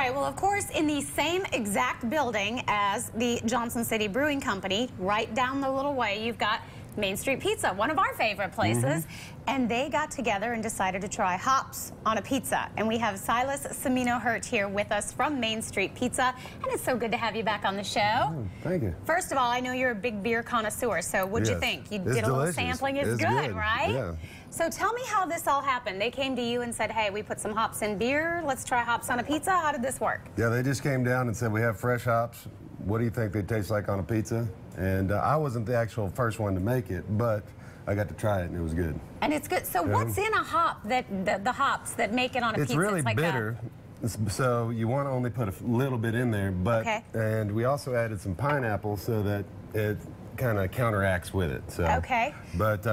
right, well, of course, in the same exact building as the Johnson City Brewing Company, right down the little way, you've got Main Street Pizza, one of our favorite places. And they got together and decided to try hops on a pizza. And we have Silas Cimino-Hurt here with us from Main Street Pizza. And it's so good to have you back on the show. Oh, thank you. First of all, I know you're a big beer connoisseur, so what'd you think? You did a little sampling. It's good, right? Yeah. So tell me how this all happened. They came to you and said, hey, we put some hops in beer. Let's try hops on a pizza. How did this work? Yeah, they just came down and said, we have fresh hops. What do you think they taste like on a pizza? And I wasn't the actual first one to make it, but I got to try it and it was good. And it's good. So what's in a hop that the hops that make it on a pizza? It's really like bitter. So you want to only put a little bit in there, but and we also added some pineapple so that it kind of counteracts with it. So but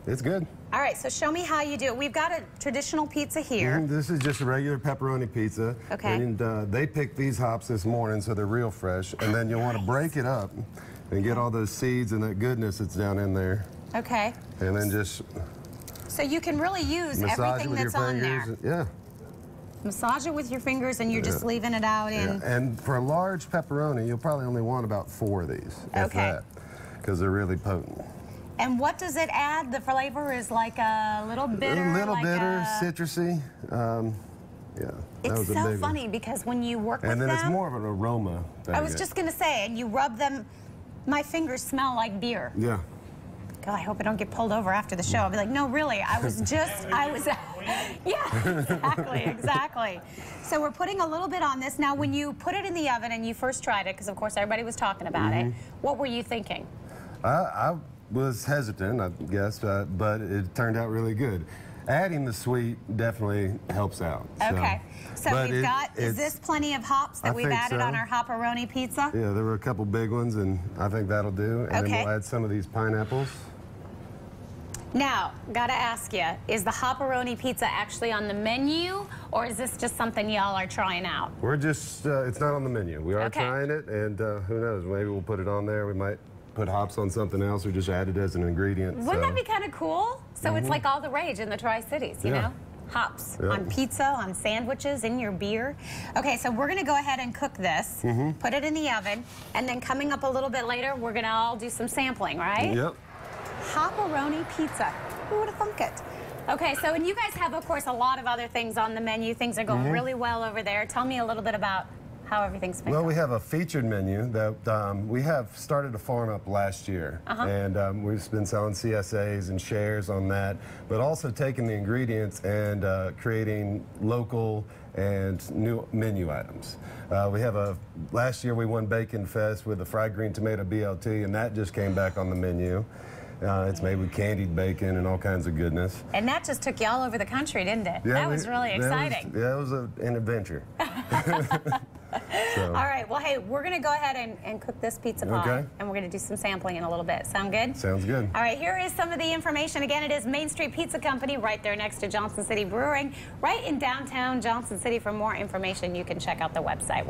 it's good. All right, so show me how you do it. We've got a traditional pizza here. This is just a regular pepperoni pizza. And they picked these hops this morning, so they're real fresh. And then you'll want to break it up and get all those seeds and that goodness that's down in there. And then just so you can really use everything that's on there. Yeah. Massage it with your fingers and you're just leaving it out in. And for a large pepperoni, you'll probably only want about 4 of these, if that, because they're really potent. And what does it add? The flavor is like a little bitter. A little bitter, citrusy. Yeah. It's so funny because when you work with them. And then it's more of an aroma. I was just going to say, and you rub them, my fingers smell like beer. Yeah. God, I hope I don't get pulled over after the show. I'll be like, no, really, I was, yeah, exactly. So we're putting a little bit on this. Now, when you put it in the oven and you first tried it, because of course everybody was talking about it, what were you thinking? I was hesitant, I guess, but it turned out really good. Adding the sweet definitely helps out. So we've got, is this plenty of hops that we've added on our hoparoni pizza? Yeah, there were a couple big ones, and I think that'll do. And then we'll add some of these pineapples. Now, gotta ask you, is the hoparoni pizza actually on the menu, or is this just something y'all are trying out? We're just, it's not on the menu. We are trying it, and who knows, maybe we'll put it on there. We might put hops on something else or just add it as an ingredient. Wouldn't that be kind of cool? So it's like all the rage in the Tri-Cities, you know? Hops on pizza, on sandwiches, in your beer. Okay, so we're gonna go ahead and cook this, put it in the oven, and then coming up a little bit later, we're gonna all do some sampling, right? Yep. Hoparoni pizza. Who would have thunk it? Okay, so and you guys have, of course, a lot of other things on the menu. Things are going really well over there. Tell me a little bit about how everything's been going. We have a featured menu that we have started to farm up last year. And we've been selling CSAs and shares on that, but also taking the ingredients and creating local and new menu items. We have last year we won Bacon Fest with the fried green tomato BLT, and that just came back on the menu. It's made with candied bacon and all kinds of goodness. And that just took you all over the country, didn't it? That was really exciting. It was an adventure. All right, well, hey, we're going to go ahead and cook this pizza pie, and we're going to do some sampling in a little bit. Sound good? Sounds good. All right, here is some of the information. Again, it is Main Street Pizza Company right there next to Johnson City Brewing, right in downtown Johnson City. For more information, you can check out the website.